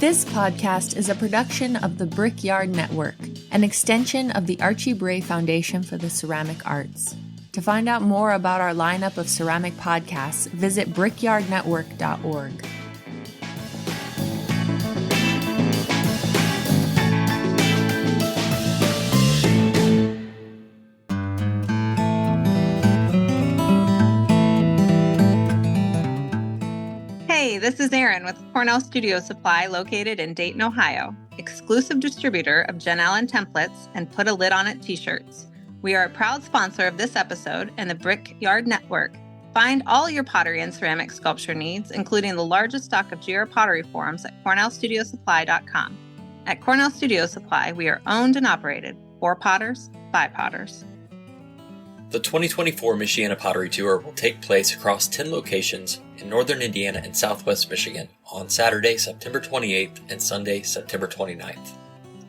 This podcast is a production of the Brickyard Network, an extension of the Archie Bray Foundation for the Ceramic Arts. To find out more about our lineup of ceramic podcasts, visit brickyardnetwork.org. Hey, this is Erin with Cornell Studio Supply located in Dayton, Ohio, exclusive distributor of Jen Allen templates and Put a Lid on It t-shirts. We are a proud sponsor of this episode and the Brickyard Network. Find all your pottery and ceramic sculpture needs, including the largest stock of GR pottery forms at cornellstudiosupply.com. At Cornell Studio Supply, we are owned and operated for potters, by potters. The 2024 Michiana Pottery Tour will take place across 10 locations in northern Indiana and southwest Michigan on Saturday, September 28th and Sunday, September 29th.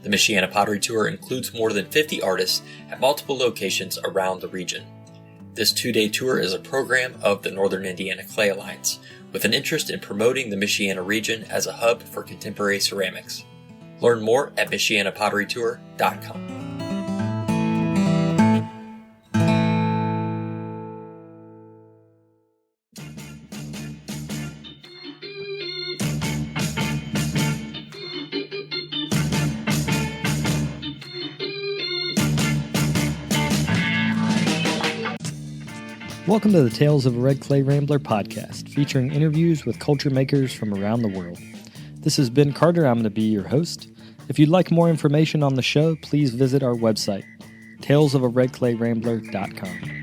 The Michiana Pottery Tour includes more than 50 artists at multiple locations around the region. This two-day tour is a program of the Northern Indiana Clay Alliance, with an interest in promoting the Michiana region as a hub for contemporary ceramics. Learn more at michianapotterytour.com. Welcome to the Tales of a Red Clay Rambler podcast, featuring interviews with culture makers from around the world. This is Ben Carter. I'm going to be your host. If you'd like more information on the show, please visit our website, talesofaredclayrambler.com.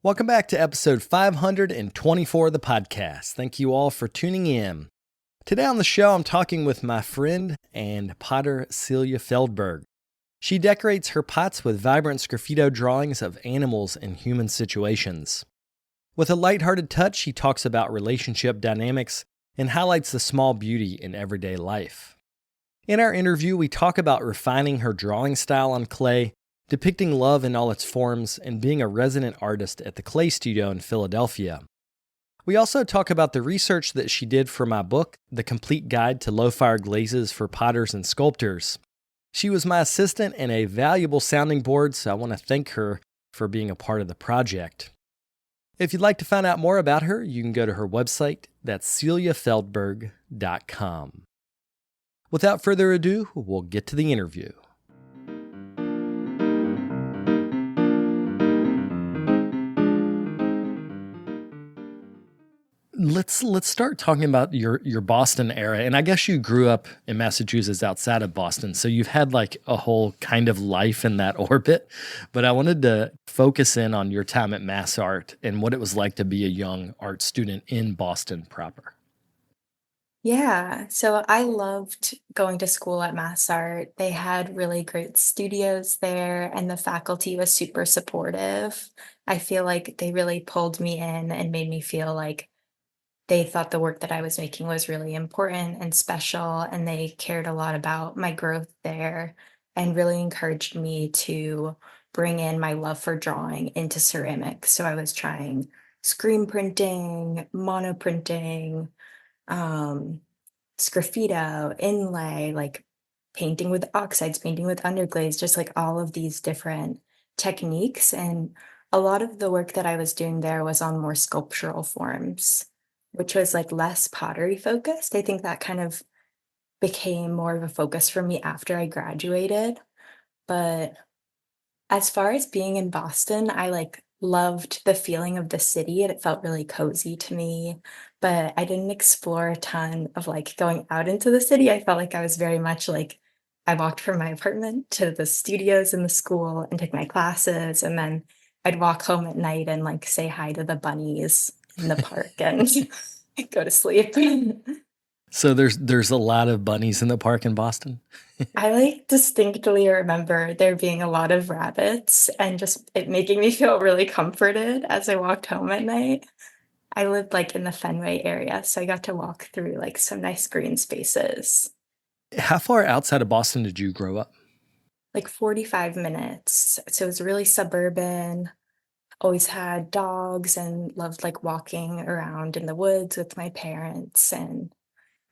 Welcome back to episode 524 of the podcast. Thank you all for tuning in. Today on the show, I'm talking with my friend and potter Celia Feldberg. She decorates her pots with vibrant sgraffito drawings of animals in human situations. With a lighthearted touch, she talks about relationship dynamics and highlights the small beauty in everyday life. In our interview, we talk about refining her drawing style on clay, depicting love in all its forms, and being a resident artist at the Clay Studio in Philadelphia. We also talk about the research that she did for my book, The Complete Guide to Low-Fire Glazes for Potters and Sculptors. She was my assistant and a valuable sounding board, so I want to thank her for being a part of the project. If you'd like to find out more about her, you can go to her website, that's celiafeldberg.com. Without further ado, we'll get to the interview. Let's start talking about your Boston era. And I guess you grew up in Massachusetts outside of Boston, so you've had like a whole kind of life in that orbit. But I wanted to focus in on your time at Mass Art and what it was like to be a young art student in Boston proper. Yeah, so I loved going to school at Mass Art. They had really great studios there, and the faculty was super supportive. I feel like they really pulled me in and made me feel like they thought the work that I was making was really important and special, and they cared a lot about my growth there and really encouraged me to bring in my love for drawing into ceramics. So I was trying screen printing, monoprinting, sgraffito, inlay, like painting with oxides, painting with underglaze, just like all of these different techniques. And a lot of the work that I was doing there was on more sculptural forms, which was like less pottery focused. I think that kind of became more of a focus for me after I graduated. But as far as being in Boston, I like loved the feeling of the city and it felt really cozy to me. But I didn't explore a ton of like going out into the city. I felt like I was very much like I walked from my apartment to the studios in the school and took my classes, and then I'd walk home at night and like say hi to the bunnies in the park and go to sleep. So there's a lot of bunnies in the park in Boston? I like distinctly remember there being a lot of rabbits and just it making me feel really comforted as I walked home at night. I lived like in the Fenway area, so I got to walk through like some nice green spaces. How far outside of Boston did you grow up? Like 45 minutes. So it was really suburban. Always had dogs and loved like walking around in the woods with my parents and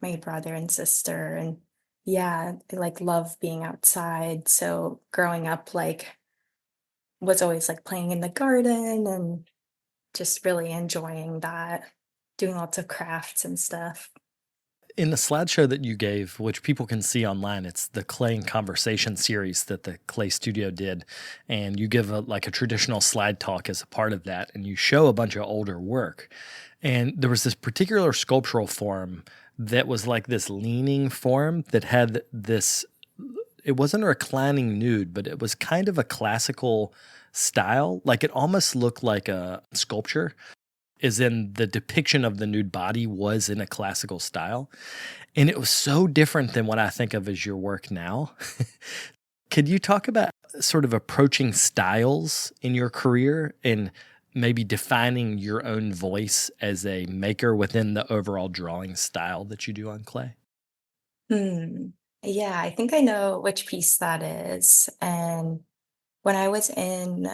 my brother and sister. And yeah, I like love being outside. So growing up, like was always like playing in the garden and just really enjoying that, doing lots of crafts and stuff. In the slideshow that you gave, which people can see online, it's the Clay and Conversation series that the Clay Studio did. And you give like a traditional slide talk as a part of that, and you show a bunch of older work. And there was this particular sculptural form that was like this leaning form that had this, it wasn't a reclining nude, but it was kind of a classical style. Like it almost looked like a sculpture, as in the depiction of the nude body was in a classical style. And it was so different than what I think of as your work now. Could you talk about sort of approaching styles in your career and maybe defining your own voice as a maker within the overall drawing style that you do on clay? Hmm. Yeah, I think I know which piece that is. And when I was in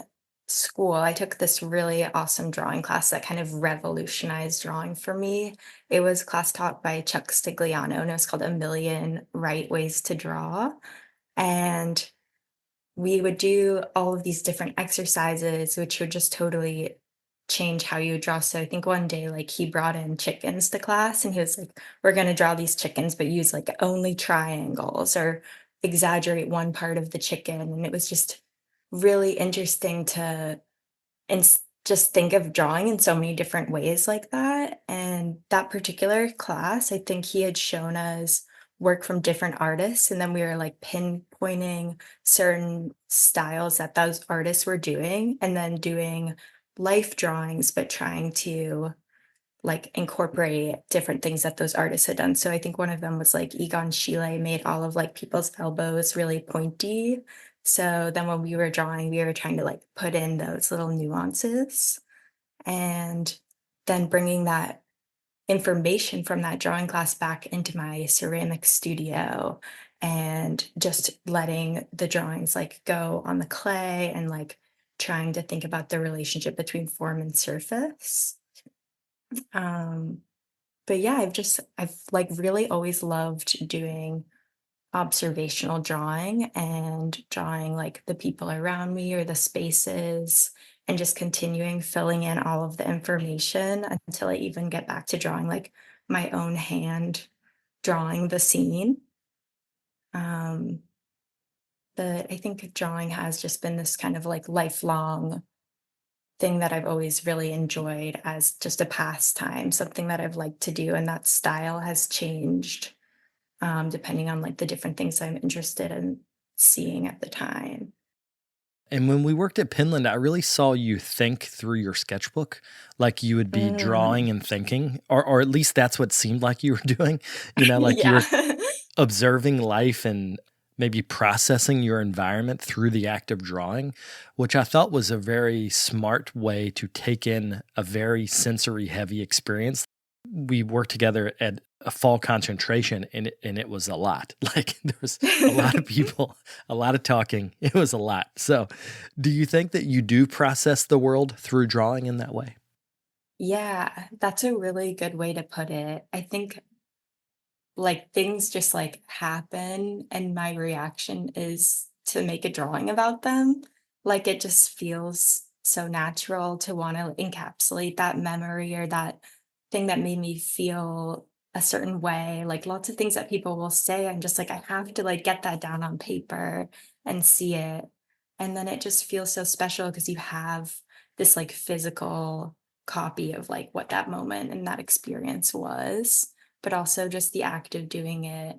school, I took this really awesome drawing class that kind of revolutionized drawing for me. It was a class taught by Chuck Stigliano, and it was called A Million Right Ways to Draw. And we would do all of these different exercises, which would just totally change how you draw. So I think one day, like he brought in chickens to class and he was like, we're going to draw these chickens, but use like only triangles or exaggerate one part of the chicken. And it was just really interesting to just think of drawing in so many different ways like that. And that particular class, I think he had shown us work from different artists, and then we were like pinpointing certain styles that those artists were doing, and then doing life drawings, but trying to like incorporate different things that those artists had done. So I think one of them was like Egon Schiele made all of like people's elbows really pointy. So then when we were drawing, we were trying to like put in those little nuances and then bringing that information from that drawing class back into my ceramic studio and just letting the drawings like go on the clay and like trying to think about the relationship between form and surface. Um, but yeah, I've like really always loved doing observational drawing and drawing like the people around me or the spaces and just continuing filling in all of the information until I even get back to drawing like my own hand drawing the scene. Um, but I think drawing has just been this kind of like lifelong thing that I've always really enjoyed as just a pastime, something that I've liked to do, and that style has changed, depending on, like, the different things I'm interested in seeing at the time. And when we worked at Penland, I really saw you think through your sketchbook, like you would be Mm. drawing and thinking, or at least that's what seemed like you were doing. Like you Yeah. were observing life and maybe processing your environment through the act of drawing, which I thought was a very smart way to take in a very sensory heavy experience. We worked together at a fall concentration and it was a lot. Like there was a lot of people, a lot of talking. It was a lot. So do you think that you do process the world through drawing in that way? Yeah, that's a really good way to put it. I think like things just like happen and my reaction is to make a drawing about them. Like it just feels so natural to want to encapsulate that memory or that thing that made me feel a certain way. Like lots of things that people will say, I'm just like, I have to like get that down on paper and see it. And then it just feels so special because you have this like physical copy of like what that moment and that experience was, but also just the act of doing it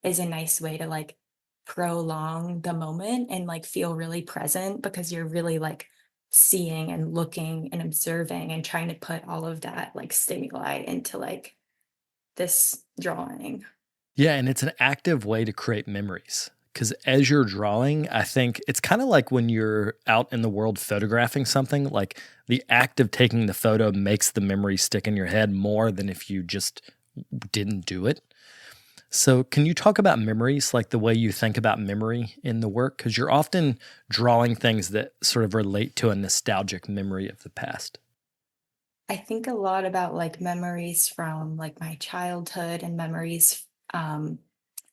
is a nice way to like prolong the moment and like feel really present because you're really like seeing and looking and observing and trying to put all of that like stimuli into like this drawing. Yeah, and it's an active way to create memories Because as you're drawing, I think it's kind of like when you're out in the world photographing something, like the act of taking the photo makes the memory stick in your head more than if you just didn't do it. So can you talk about memories, like the way you think about memory in the work? Because you're often drawing things that sort of relate to a nostalgic memory of the past. I think a lot about like memories from like my childhood and memories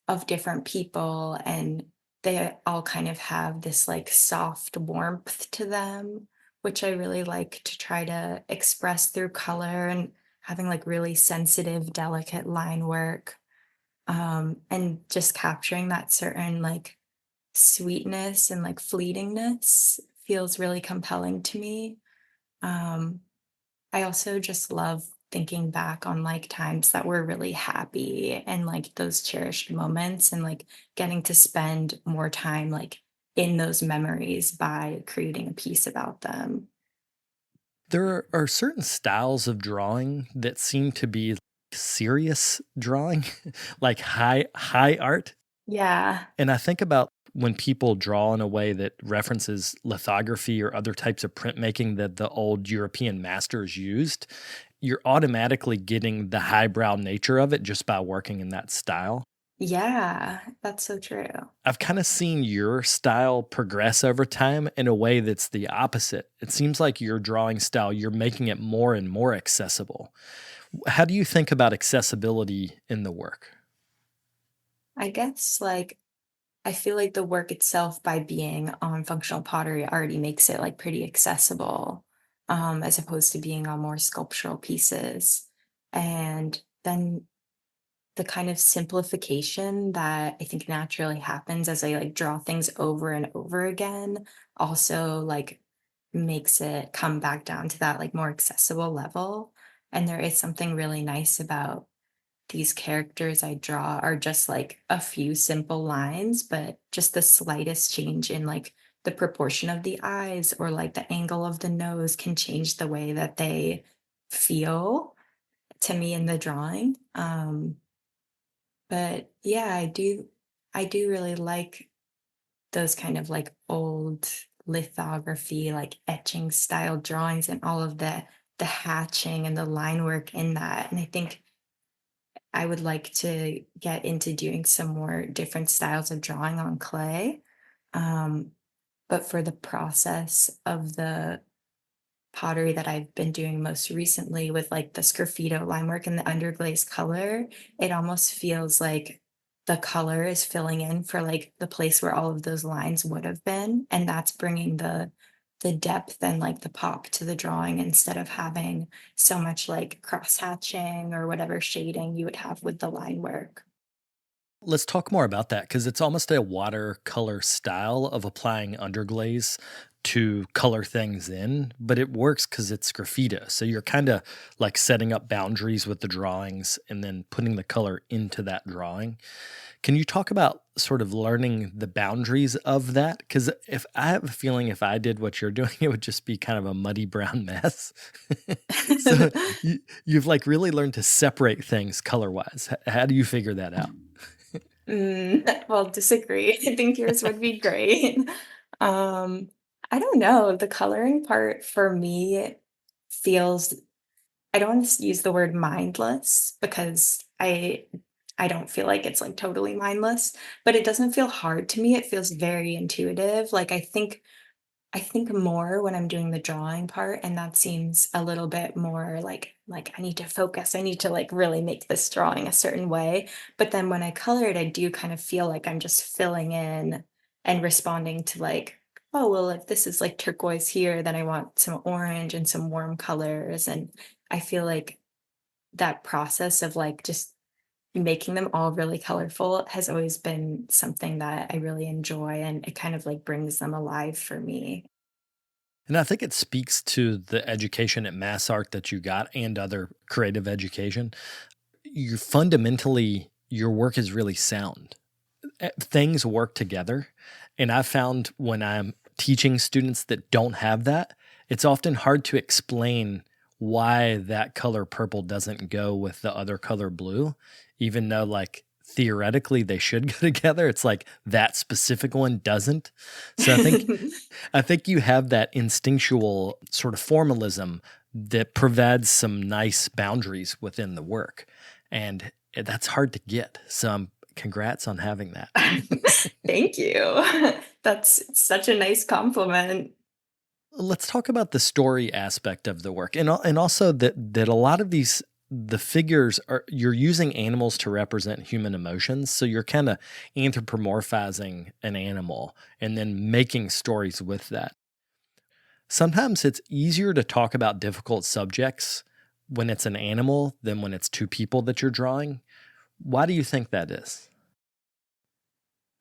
of different people, and they all kind of have this like soft warmth to them, which I really like to try to express through color and having like really sensitive, delicate line work, and just capturing that certain like sweetness and like fleetingness feels really compelling to me. Um, I also just love thinking back on like times that were really happy and like those cherished moments and like getting to spend more time like in those memories by creating a piece about them. There are certain styles of drawing that seem to be serious drawing, like high art. Yeah. And I think about when people draw in a way that references lithography or other types of printmaking that the old European masters used, you're automatically getting the highbrow nature of it just by working in that style. Yeah, that's so true. I've kind of seen your style progress over time in a way that's the opposite. It seems like your drawing style, you're making it more and more accessible. How do you think about accessibility in the work? I guess like I feel like the work itself by being on functional pottery already makes it like pretty accessible, as opposed to being on more sculptural pieces. And then the kind of simplification that I think naturally happens as I like draw things over and over again also like makes it come back down to that like more accessible level. And there is something really nice about these characters I draw are just like a few simple lines, but just the slightest change in like the proportion of the eyes or like the angle of the nose can change the way that they feel to me in the drawing. But yeah, I do really like those kind of like old lithography, like etching style drawings and all of the hatching and the line work in that. And I think I would like to get into doing some more different styles of drawing on clay. Um, but for the process of the pottery that I've been doing most recently with like the sgraffito line work and the underglaze color, it almost feels like the color is filling in for like the place where all of those lines would have been. And that's bringing the depth and like the pop to the drawing instead of having so much like cross hatching or whatever shading you would have with the line work. Let's talk more about that because it's almost a watercolor style of applying underglaze to color things in, but it works because it's graffito. So you're kind of like setting up boundaries with the drawings and then putting the color into that drawing. Can you talk about sort of learning the boundaries of that? Because if I have a feeling if I did what you're doing, it would just be kind of a muddy brown mess. So you've like really learned to separate things color wise. How do you figure that out? Well, disagree. I think yours would be great. Um, I don't know. The coloring part for me feels, I don't want to use the word mindless because I don't feel like it's like totally mindless, but it doesn't feel hard to me. It feels very intuitive. Like I think more when I'm doing the drawing part, and that seems a little bit more like I need to focus. I need to like really make this drawing a certain way. But then when I color it, I do kind of feel like I'm just filling in and responding to like, oh well, if this is like turquoise here, then I want some orange and some warm colors. And I feel like that process of like just making them all really colorful has always been something that I really enjoy, and it kind of like brings them alive for me. And I think it speaks to the education at Mass Art that you got and other creative education. You fundamentally, your work is really sound. Things work together. And I found when I'm teaching students that don't have that, it's often hard to explain why that color purple doesn't go with the other color blue, even though like theoretically they should go together. It's like that specific one doesn't. So I think you have that instinctual sort of formalism that provides some nice boundaries within the work. And that's hard to get. So congrats on having that. Thank you. That's such a nice compliment. Let's talk about the story aspect of the work, and also that a lot of the figures you're using animals to represent human emotions, so you're kind of anthropomorphizing an animal and then making stories with that. Sometimes it's easier to talk about difficult subjects when it's an animal than when it's two people that you're drawing. Why do you think that is?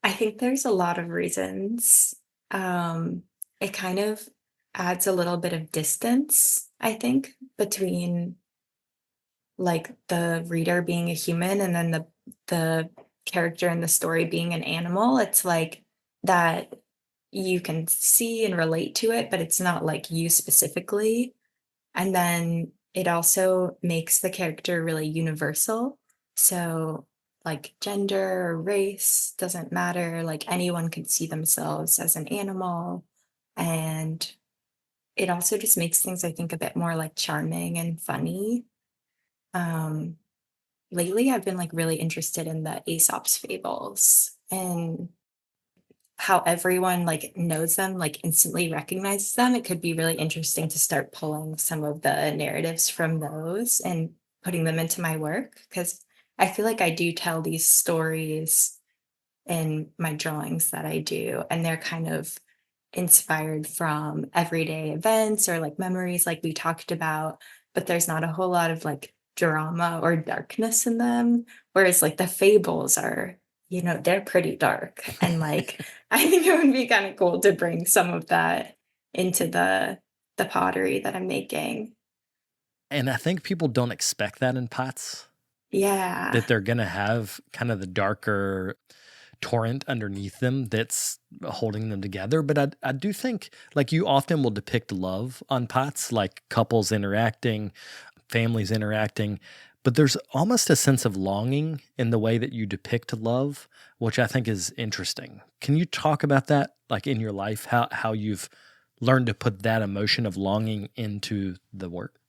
I think there's a lot of reasons. It kind of adds a little bit of distance, I think, between like the reader being a human and then the character in the story being an animal. It's like that you can see and relate to it, but it's not like you specifically. And then it also makes the character really universal. So like gender or race doesn't matter. Like anyone can see themselves as an animal. And it also just makes things, I think, a bit more like charming and funny. Um, Lately I've been like really interested in the Aesop's fables and how everyone like knows them, like instantly recognizes them. It could be really interesting to start pulling some of the narratives from those and putting them into my work because I feel like I do tell these stories in my drawings that I do, and they're kind of inspired from everyday events or like memories like we talked about, but there's not a whole lot of like drama or darkness in them. Whereas like the fables are, they're pretty dark. And like I think it would be kind of cool to bring some of that into the pottery that I'm making. And I think people don't expect that in pots, Yeah. that they're going to have kind of the darker torrent underneath them that's holding them together. But I do think like you often will depict love on pots, like couples interacting, families interacting, but there's almost a sense of longing in the way that you depict love, which I think is interesting. Can you talk about that, like in your life, how you've learned to put that emotion of longing into the work?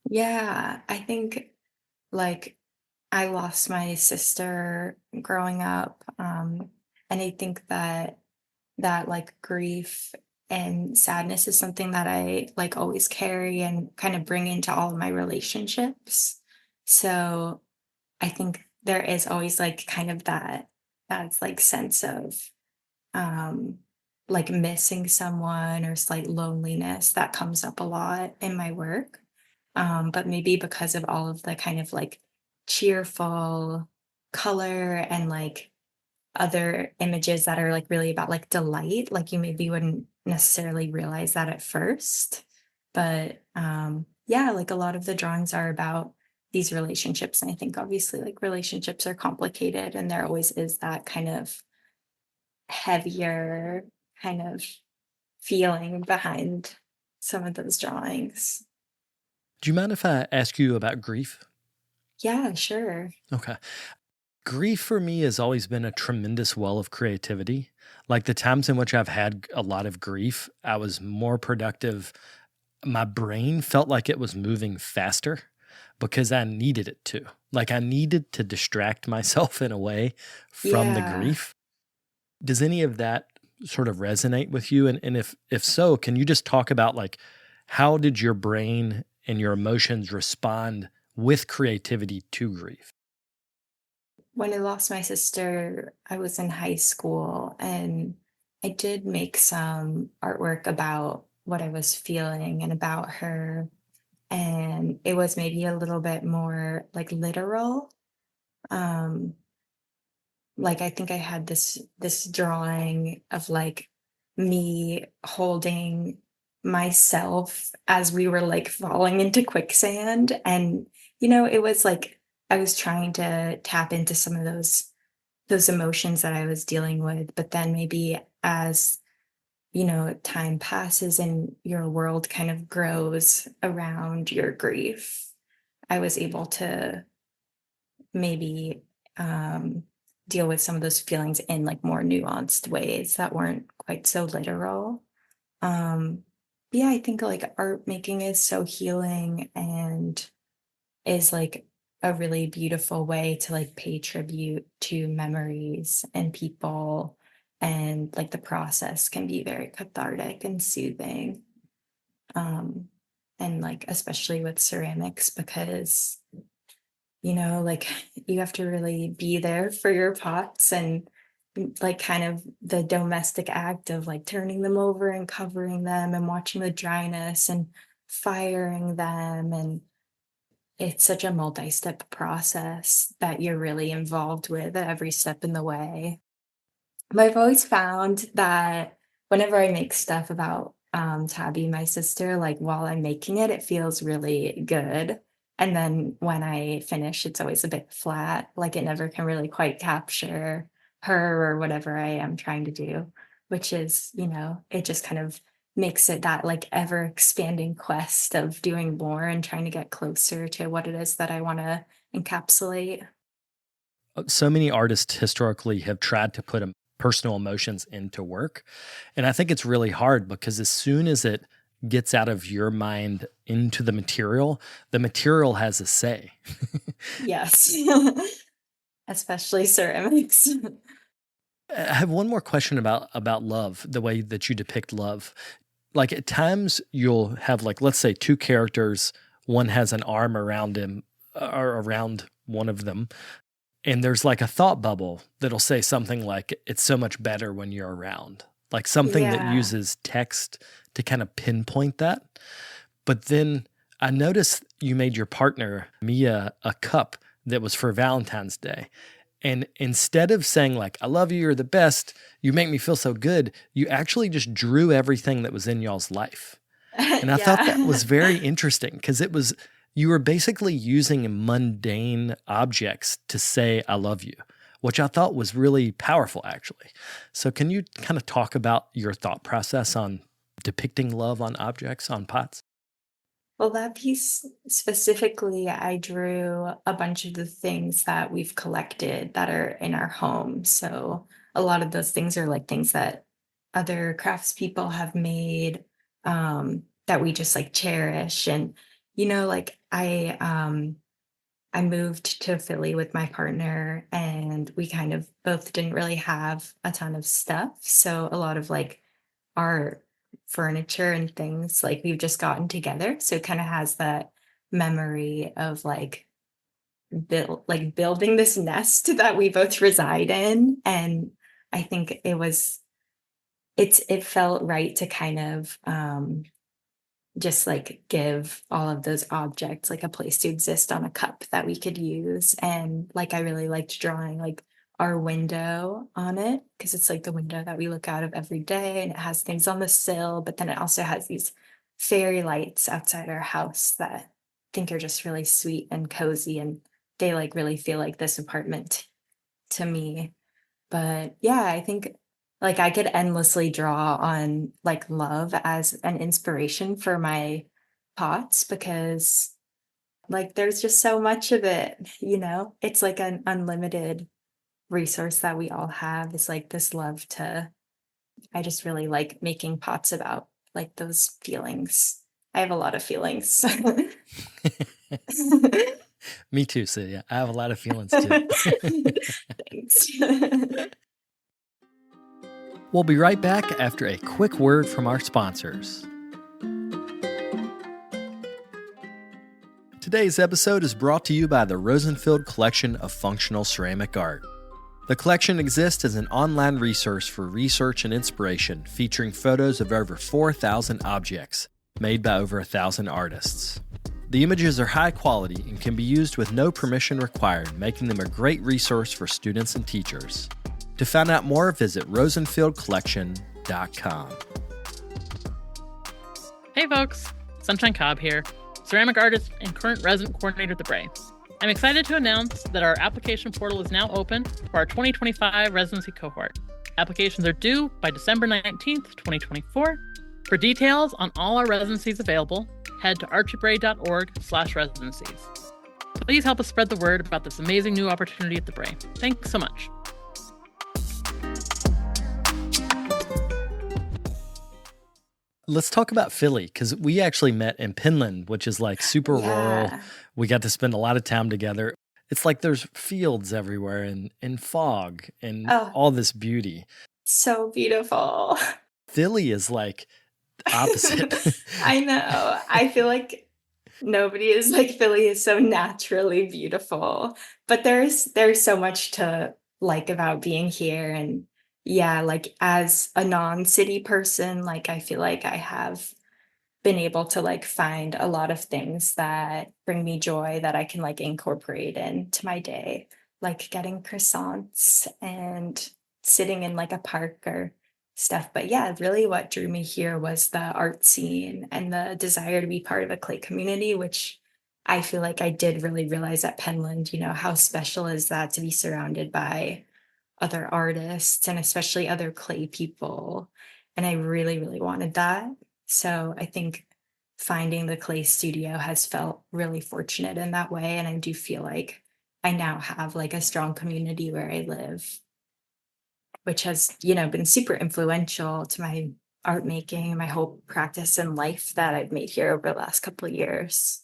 Yeah. I think like I lost my sister growing up. And I think that like grief and sadness is something that I like always carry and kind of bring into all of my relationships. So I think there is always like kind of that's like sense of um like missing someone or slight loneliness that comes up a lot in my work. But maybe because of all of the kind of like cheerful color and like other images that are like really about like delight, like you maybe wouldn't necessarily realize that at first. But yeah, like a lot of the drawings are about these relationships. And I think obviously like relationships are complicated and there always is that kind of heavier kind of feeling behind some of those drawings. Do you mind if I ask you about grief? Yeah, sure. Okay. Grief for me has always been a tremendous well of creativity. Like the times in which I've had a lot of grief, I was more productive. My brain felt like it was moving faster because I needed it to. Like I needed to distract myself in a way from the Yeah. grief. Does any of that sort of resonate with you? And if so, can you just talk about like how did your brain and your emotions respond with creativity to grief? When I lost my sister, I was in high school and I did make some artwork about what I was feeling and about her. And it was maybe a little bit more like literal. Um, like I think I had this drawing of like me holding myself as we were like falling into quicksand. And, it was like I was trying to tap into some of those emotions that I was dealing with. But then maybe as, time passes and your world kind of grows around your grief, I was able to maybe deal with some of those feelings in like more nuanced ways that weren't quite so literal. Yeah, I think like art making is so healing and is like a really beautiful way to like pay tribute to memories and people. And like the process can be very cathartic and soothing. And like, especially with ceramics, because, like you have to really be there for your pots and like kind of the domestic act of like turning them over and covering them and watching the dryness and firing them. And it's such a multi-step process that you're really involved with at every step in the way. But I've always found that whenever I make stuff about Tabby, my sister, like while I'm making it, it feels really good. And then when I finish, it's always a bit flat, like it never can really quite capture her or whatever I am trying to do, which is, it just kind of makes it that like ever expanding quest of doing more and trying to get closer to what it is that I want to encapsulate. So many artists historically have tried to put personal emotions into work. And I think it's really hard because as soon as it gets out of your mind into the material has a say. Yes. Especially ceramics. I have one more question about love, the way that you depict love. Like at times you'll have like, let's say 2 characters, one has an arm around him or around one of them. And there's like a thought bubble that'll say something like, it's so much better when you're around. Like something that uses text to kind of pinpoint that. But then I noticed you made your partner, Mia, a cup that was for Valentine's Day. And instead of saying like, I love you, you're the best, you make me feel so good, you actually just drew everything that was in y'all's life. And I thought that was very interesting because you were basically using mundane objects to say, I love you, which I thought was really powerful, actually. So can you kind of talk about your thought process on depicting love on objects, on pots? Well, that piece specifically, I drew a bunch of the things that we've collected that are in our home. So a lot of those things are like things that other craftspeople have made, that we just like cherish. And, like I moved to Philly with my partner and we kind of both didn't really have a ton of stuff. So a lot of like our furniture and things like we've just gotten together. So it kind of has that memory of like building this nest that we both reside in. And I think it felt right to kind of just like give all of those objects like a place to exist on a cup that we could use. And like I really liked drawing like our window on it because it's like the window that we look out of every day and it has things on the sill, but then it also has these fairy lights outside our house that I think are just really sweet and cozy, and they like really feel like this apartment to me. But yeah, I think like I could endlessly draw on like love as an inspiration for my pots because like there's just so much of it, it's like an unlimited resource that we all have is like this love I just really like making pots about like those feelings. I have a lot of feelings. Me too, Celia. I have a lot of feelings too. Thanks. We'll be right back after a quick word from our sponsors. Today's episode is brought to you by the Rosenfield Collection of Functional Ceramic Art. The collection exists as an online resource for research and inspiration, featuring photos of over 4,000 objects made by over 1,000 artists. The images are high quality and can be used with no permission required, making them a great resource for students and teachers. To find out more, visit rosenfieldcollection.com. Hey folks, Sunshine Cobb here, ceramic artist and current resident coordinator at the Bray. I'm excited to announce that our application portal is now open for our 2025 residency cohort. Applications are due by December 19th, 2024. For details on all our residencies available, head to archibray.org/residencies. Please help us spread the word about this amazing new opportunity at the Bray. Thanks so much. Let's talk about Philly, because we actually met in Pinland, which is like super rural. We got to spend a lot of time together. It's like there's fields everywhere and fog and all this beauty. So beautiful. Philly is like opposite. I know. I feel like nobody is like Philly is so naturally beautiful. But there's so much to like about being here. And yeah, like as a non-city person, like I feel like I have been able to like find a lot of things that bring me joy that I can like incorporate into my day, like getting croissants and sitting in like a park or stuff. But yeah, really what drew me here was the art scene and the desire to be part of a clay community, which I feel like I did really realize at Penland, how special is that to be surrounded by other artists and especially other clay people. And I really, really wanted that. So I think finding the clay studio has felt really fortunate in that way. And I do feel like I now have like a strong community where I live, which has, been super influential to my art making, my whole practice and life that I've made here over the last couple of years.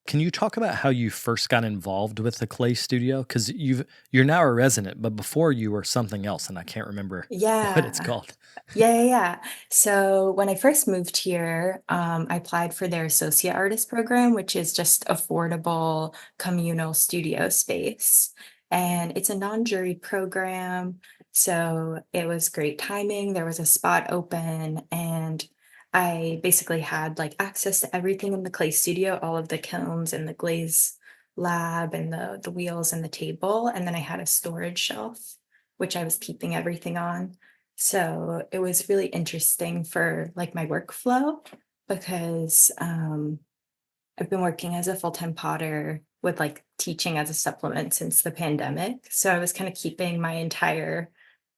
Can you talk about how you first got involved with the clay studio? Because you're now a resident, but before you were something else, and I can't remember what it's called. Yeah. So when I first moved here, I applied for their associate artist program, which is just affordable communal studio space. And it's a non-jury program. So it was great timing. There was a spot open, and I basically had like access to everything in the clay studio, all of the kilns and the glaze lab and the wheels and the table. And then I had a storage shelf, which I was keeping everything on. So it was really interesting for like my workflow because I've been working as a full-time potter with like teaching as a supplement since the pandemic. So I was kind of keeping my entire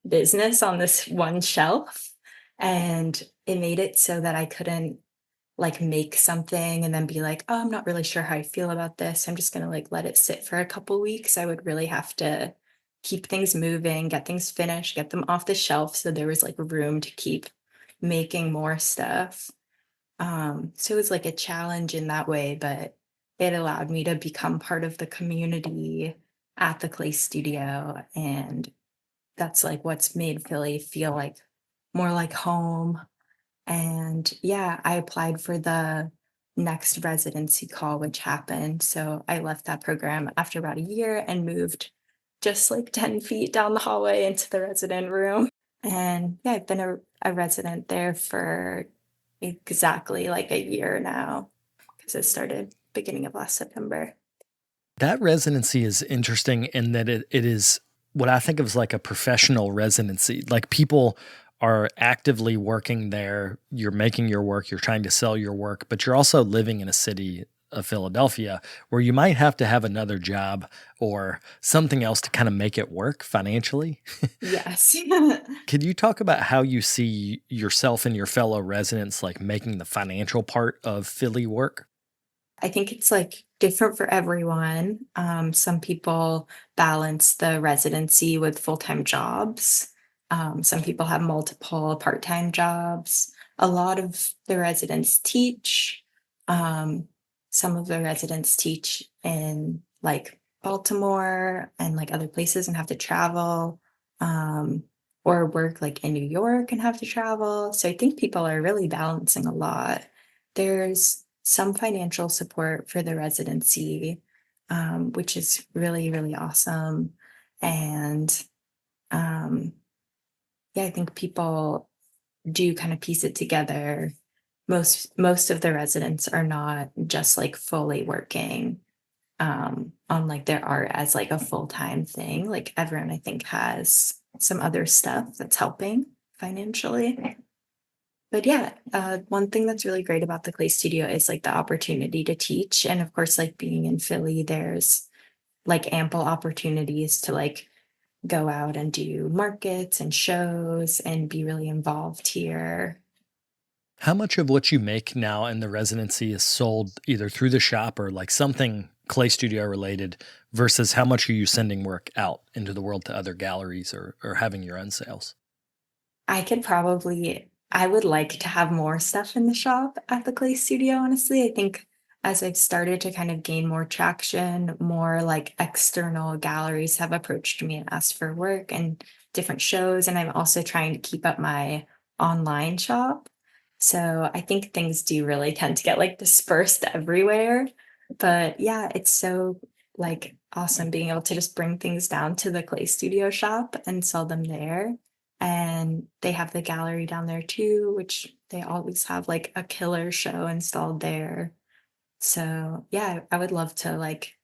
business on this one shelf, and it made it so that I couldn't like make something and then be like, oh, I'm not really sure how I feel about this. I'm just going to like let it sit for a couple weeks. I would really have to keep things moving, get things finished, get them off the shelf. So there was like room to keep making more stuff. So it was like a challenge in that way, but it allowed me to become part of the community at the clay studio. And that's like what's made Philly feel like more like home. And yeah, I applied for the next residency call, which happened. So I left that program after about a year and moved just like 10 feet down the hallway into the resident room. And yeah, I've been a resident there for exactly like a year now because it started beginning of last September. That residency is interesting in that it is what I think of as like a professional residency. Like people are actively working there. You're making your work, you're trying to sell your work, but you're also living in a city of Philadelphia where you might have to have another job or something else to kind of make it work financially. Yes. Could you talk about how you see yourself and your fellow residents like making the financial part of Philly work? I think it's like different for everyone. Some people balance the residency with full-time jobs. Some people have multiple part-time jobs. A lot of the residents teach. Some of the residents teach in like Baltimore and like other places and have to travel, or work like in New York and have to travel. So I think people are really balancing a lot. There's some financial support for the residency, which is really, really awesome. And yeah, I think people do kind of piece it together. Most of the residents are not just like fully working on like their art as like a full-time thing. Like everyone I think has some other stuff that's helping financially. But yeah, one thing that's really great about the clay studio is like the opportunity to teach. And of course, like being in Philly, there's like ample opportunities to like go out and do markets and shows and be really involved here. How much of what you make now in the residency is sold either through the shop or like something clay studio related versus how much are you sending work out into the world to other galleries or having your own sales? I would like to have more stuff in the shop at the clay studio, honestly. I think as I've started to kind of gain more traction, more like external galleries have approached me and asked for work and different shows. And I'm also trying to keep up my online shop. So I think things do really tend to get like dispersed everywhere. But yeah, it's so like awesome being able to just bring things down to the clay studio shop and sell them there. And they have the gallery down there too, which they always have like a killer show installed there. So yeah, I would love to like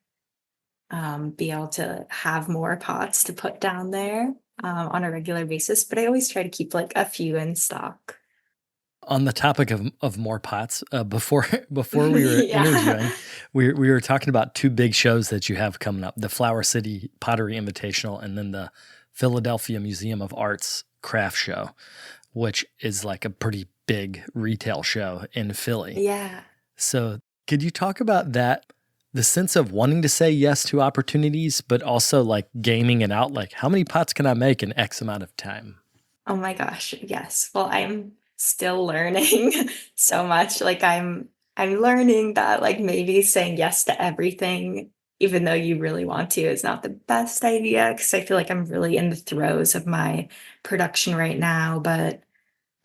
be able to have more pots to put down there on a regular basis, but I always try to keep like a few in stock. On the topic of more pots, before we were Yeah. interviewing, we were talking about two big shows that you have coming up: the Flower City Pottery Invitational, and then the Philadelphia Museum of Art's Craft Show, which is like a pretty big retail show in Philly. Yeah. So, could you talk about that? The sense of wanting to say yes to opportunities, but also like gaming it out. Like, how many pots can I make in X amount of time? Oh my gosh, yes. Well, I'm still learning so much. Like I'm learning that like maybe saying yes to everything, even though you really want to, is not the best idea because I feel like I'm really in the throes of my production right now. But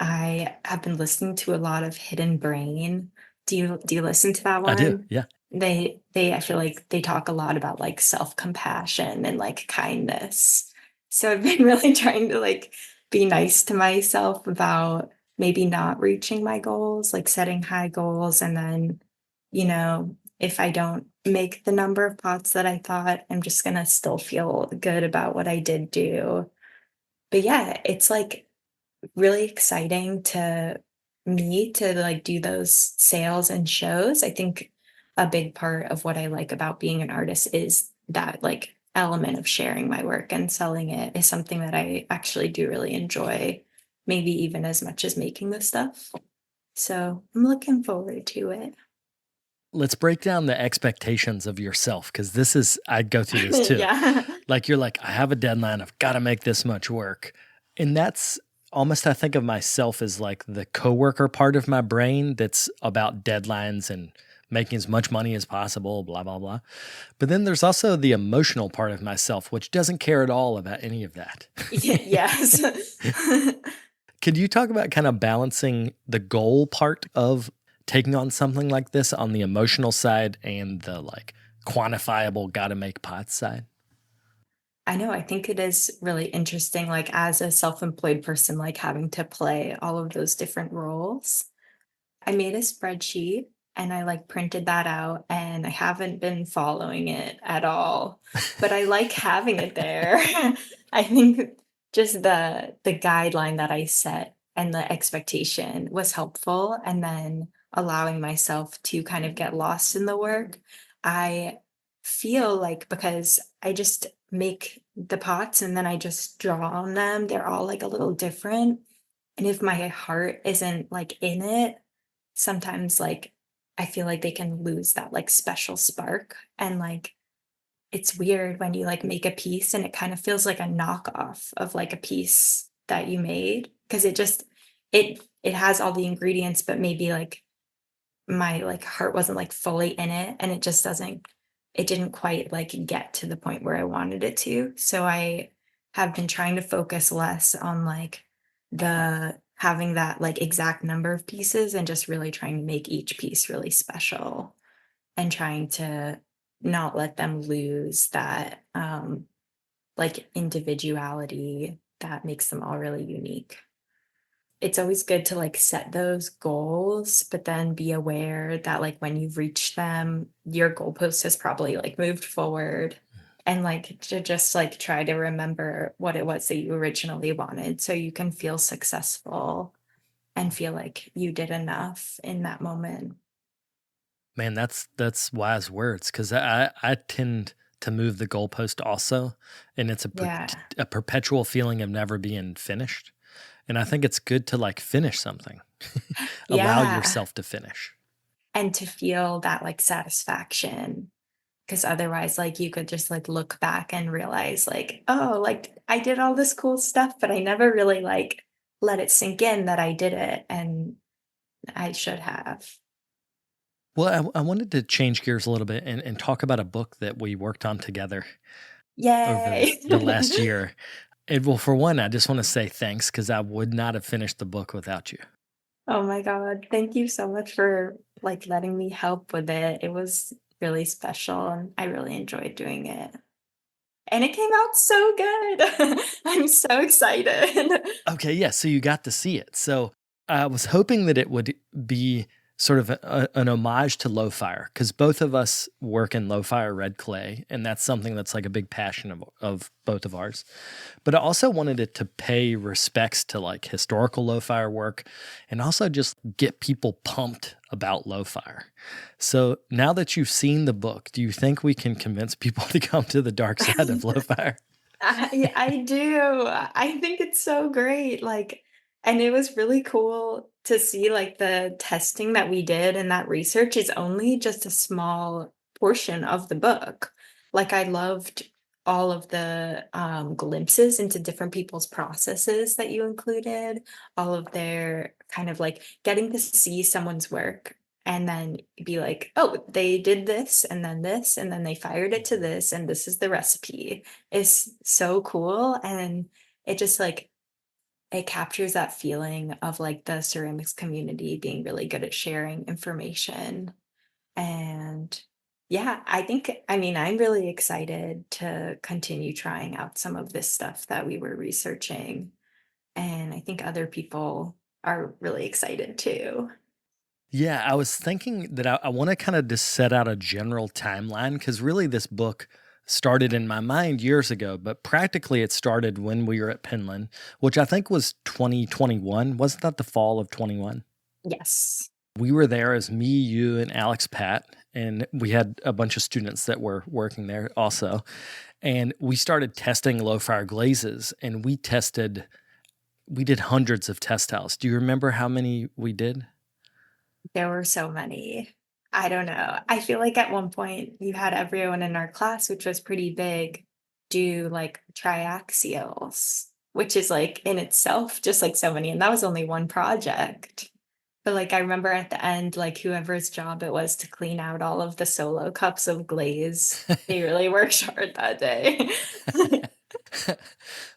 I have been listening to a lot of Hidden Brain. Do you listen to that I do. one? Yeah. They I feel like they talk a lot about like self-compassion and like kindness. So I've been really trying to like be nice to myself about maybe not reaching my goals, like setting high goals and then, if I don't make the number of pots that I thought, I'm just gonna still feel good about what I did do. But yeah, it's like really exciting to me to like do those sales and shows. I think a big part of what I like about being an artist is that like element of sharing my work and selling it is something that I actually do really enjoy, maybe even as much as making this stuff. So I'm looking forward to it. Let's break down the expectations of yourself because I'd go through this too. Yeah. Like, you're like, I have a deadline. I've got to make this much work. And that's almost, I think of myself as like the coworker part of my brain that's about deadlines and making as much money as possible, blah, blah, blah. But then there's also the emotional part of myself, which doesn't care at all about any of that. Yes. Could you talk about kind of balancing the goal part of taking on something like this on the emotional side and the like quantifiable gotta make pots side? I know. I think it is really interesting, like as a self-employed person, like having to play all of those different roles. I made a spreadsheet and I like printed that out and I haven't been following it at all, but I like having it there. I think just the guideline that I set and the expectation was helpful and then allowing myself to kind of get lost in the work. I feel like because I just make the pots and then I just draw on them, they're all like a little different. And if my heart isn't like in it, sometimes like I feel like they can lose that like special spark. And like it's weird when you like make a piece and it kind of feels like a knockoff of like a piece that you made because it has all the ingredients, but maybe like my like heart wasn't like fully in it and it didn't quite like get to the point where I wanted it to. So I have been trying to focus less on like the having that like exact number of pieces and just really trying to make each piece really special and trying to not let them lose that like individuality that makes them all really unique. It's always good to like set those goals, but then be aware that like when you've reached them, your goalpost has probably like moved forward and like to just like try to remember what it was that you originally wanted so you can feel successful and feel like you did enough in that moment. Man, that's wise words because I tend to move the goalpost also, and it's Yeah. a perpetual feeling of never being finished. And I think it's good to like finish something, allow Yeah. yourself to finish. And to feel that like satisfaction. because otherwise, like, you could just like look back and realize like, oh, like I did all this cool stuff, but I never really like let it sink in that I did it, and I should have. Well, I wanted to change gears a little bit and talk about a book that we worked on together over Yay. the last year. And well, for one, I just want to say thanks because I would not have finished the book without you. Oh my God. Thank you so much for like letting me help with it. It was really special and I really enjoyed doing it. And it came out so good. I'm so excited. Okay, yeah, so you got to see it. So I was hoping that it would be sort of an homage to Low-Fire because both of us work in Low-Fire red clay, and that's something that's like a big passion of both of ours. But I also wanted it to pay respects to like historical Low-Fire work and also just get people pumped about Low-Fire. So now that you've seen the book, do you think we can convince people to come to the dark side of Low-Fire? I do. I think it's so great. Like, and it was really cool to see like the testing that we did and that research is only just a small portion of the book. Like, I loved all of the glimpses into different people's processes that you included, all of their kind of like getting to see someone's work and then be like, oh, they did this, and then they fired it to this, and this is the recipe is so cool. And it just like it captures that feeling of like the ceramics community being really good at sharing information. And yeah, I mean, I'm really excited to continue trying out some of this stuff that we were researching. And I think other people are really excited too. Yeah, I was thinking that I want to kind of just set out a general timeline because really this book started in my mind years ago, but practically it started when we were at Penland, which I think was 2021. Wasn't that the fall of 21? Yes. We were there as me, you, and Alex Pat, and we had a bunch of students that were working there also. And we started testing low-fire glazes, and we did hundreds of test tiles. Do you remember how many we did? There were so many. I don't know. I feel like at one point you had everyone in our class, which was pretty big, do like triaxials, which is like in itself just like so many. And that was only one project. But like I remember at the end, like whoever's job it was to clean out all of the solo cups of glaze, they really worked hard that day.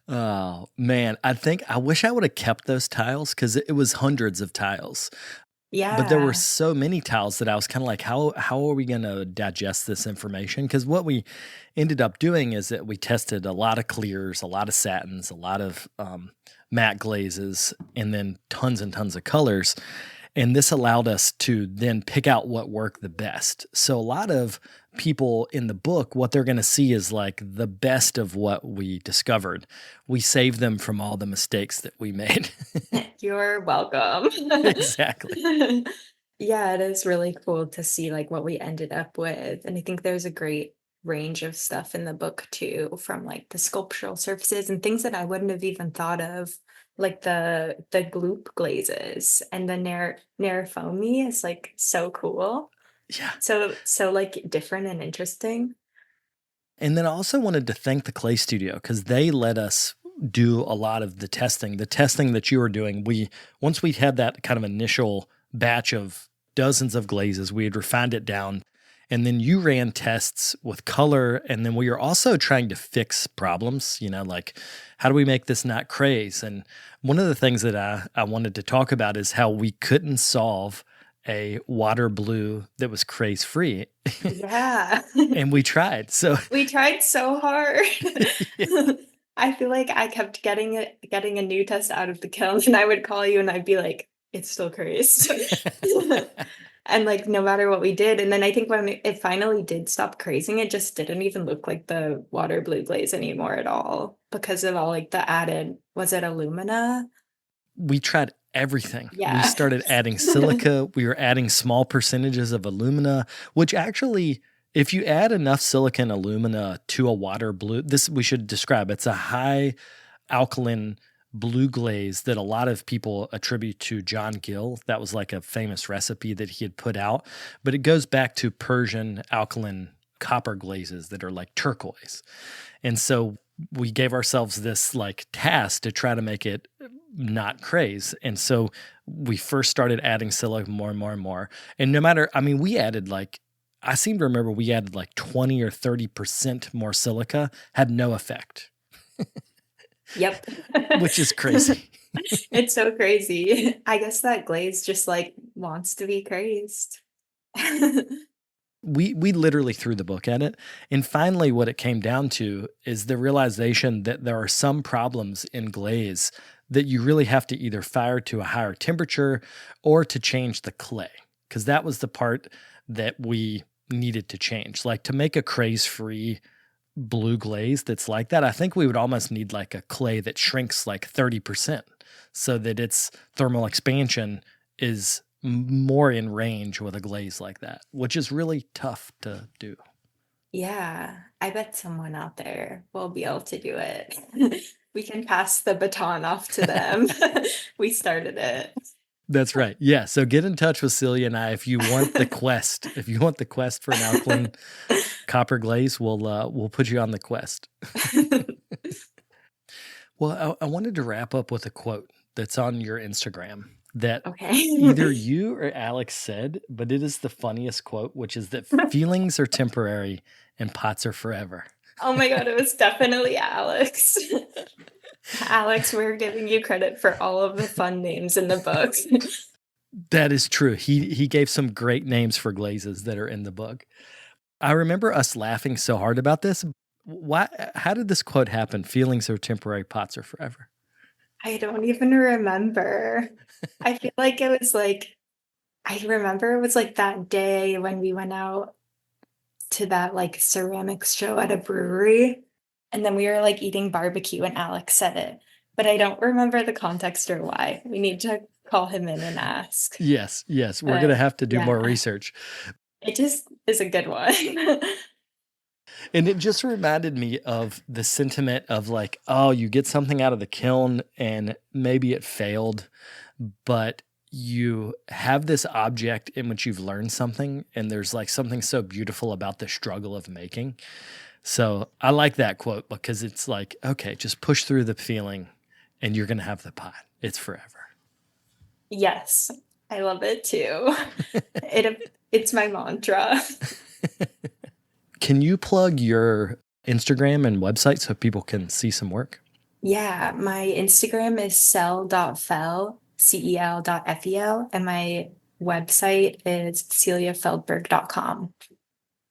Oh man, I wish I would have kept those tiles because it was hundreds of tiles. But there were Yeah. so many tiles that I was kind of like, how are we going to digest this information? Because what we ended up doing is that we tested a lot of clears, a lot of satins, a lot of matte glazes, and then tons and tons of colors. And this allowed us to then pick out what worked the best. So a lot of people in the book, what they're going to see is like the best of what we discovered. We saved them from all the mistakes that we made. You're welcome. Exactly. Yeah, it is really cool to see like what we ended up with. And I think there's a great range of stuff in the book too, from like the sculptural surfaces and things that I wouldn't have even thought of, like the gloop glazes and the Nerifoamy is like so cool. Yeah. So like different and interesting. And then I also wanted to thank the Clay Studio because they let us do a lot of the testing. The testing that you were doing, once we had that kind of initial batch of dozens of glazes, we had refined it down. And then you ran tests with color. And then we were also trying to fix problems, like how do we make this not craze? And one of the things that I wanted to talk about is how we couldn't solve a water blue that was craze free. Yeah. And we tried. So We tried so hard. yeah. I feel like I kept getting a new test out of the kiln and I would call you and I'd be like, it's still crazed. And like no matter what we did. And then I think when it finally did stop crazing, it just didn't even look like the water blue glaze anymore at all because of all like the added, was it alumina? We tried everything. Yeah. We started adding silica. We were adding small percentages of alumina, which actually, if you add enough silica and alumina to a water blue, this we should describe. It's a high alkaline blue glaze that a lot of people attribute to John Gill. That was like a famous recipe that he had put out, but it goes back to Persian alkaline copper glazes that are like turquoise. And so we gave ourselves this like task to try to make it not craze. And so we first started adding silica more and more and more. And no matter, I mean, we added like, I seem to remember we added like 20 or 30% more silica, had no effect. Yep. Which is crazy. It's so crazy. I guess that glaze just like wants to be crazed. We literally threw the book at it. And finally, what it came down to is the realization that there are some problems in glaze that you really have to either fire to a higher temperature or to change the clay. Because that was the part that we needed to change. Like to make a craze-free blue glaze that's like that, I think we would almost need like a clay that shrinks like 30% so that its thermal expansion is more in range with a glaze like that, which is really tough to do. Yeah, I bet someone out there will be able to do it. We can pass the baton off to them. We started it. That's right. Yeah. So get in touch with Celia and I if you want the quest. If you want the quest for an alkaline copper glaze, we'll put you on the quest. Well, I wanted to wrap up with a quote that's on your Instagram that either you or Alex said, but it is the funniest quote, which is that feelings are temporary and pots are forever. Oh my God, it was definitely Alex. Alex, we're giving you credit for all of the fun names in the book. That is true. He gave some great names for glazes that are in the book. I remember us laughing so hard about this. How did this quote happen? Feelings are temporary, pots are forever. I don't even remember. I feel like it was like, I remember it was like that day when we went out to that like ceramics show at a brewery. And then we were like eating barbecue and Alex said it, but I don't remember the context or why. We need to call him in and ask. Yes. We're going to have to do more research. It just is a good one. And it just reminded me of the sentiment of like, oh, you get something out of the kiln and maybe it failed, but you have this object in which you've learned something and there's like something so beautiful about the struggle of making. So I like that quote because it's like, okay, just push through the feeling and you're going to have the pot. It's forever. Yes, I love it too. It's my mantra. Can you plug your Instagram and website so people can see some work? Yeah, my Instagram is cel.fel, cel.fel, and my website is celiafeldberg.com.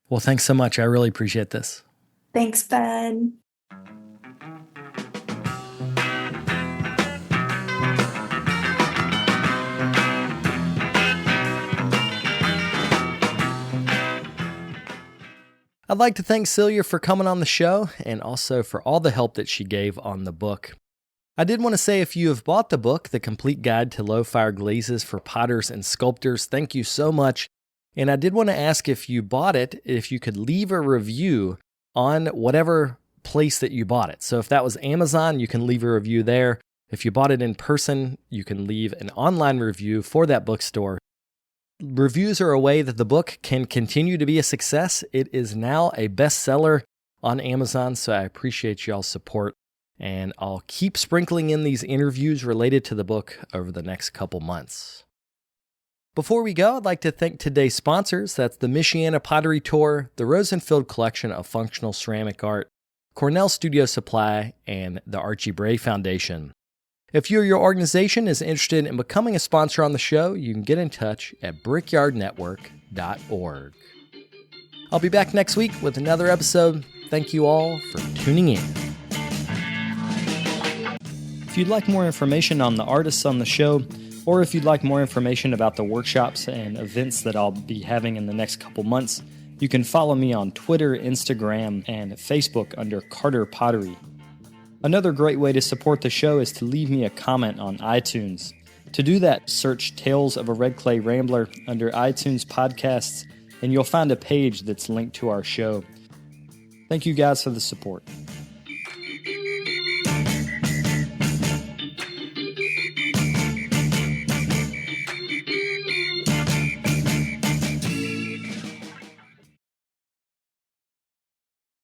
Well, thanks so much. I really appreciate this. Thanks, Ben. I'd like to thank Celia for coming on the show and also for all the help that she gave on the book. I did want to say if you have bought the book, The Complete Guide to Low-Fire Glazes for Potters and Sculptors, thank you so much. And I did want to ask if you bought it, if you could leave a review on whatever place that you bought it. So if that was Amazon, you can leave a review there. If you bought it in person, you can leave an online review for that bookstore. Reviews are a way that the book can continue to be a success. It is now a bestseller on Amazon, so I appreciate y'all's support. And I'll keep sprinkling in these interviews related to the book over the next couple months. Before we go, I'd like to thank today's sponsors. That's the Michiana Pottery Tour, the Rosenfield Collection of Functional Ceramic Art, Cornell Studio Supply, and the Archie Bray Foundation. If you or your organization is interested in becoming a sponsor on the show, you can get in touch at brickyardnetwork.org. I'll be back next week with another episode. Thank you all for tuning in. If you'd like more information on the artists on the show, or if you'd like more information about the workshops and events that I'll be having in the next couple months, you can follow me on Twitter, Instagram, and Facebook under Carter Pottery. Another great way to support the show is to leave me a comment on iTunes. To do that, search Tales of a Red Clay Rambler under iTunes Podcasts, and you'll find a page that's linked to our show. Thank you guys for the support.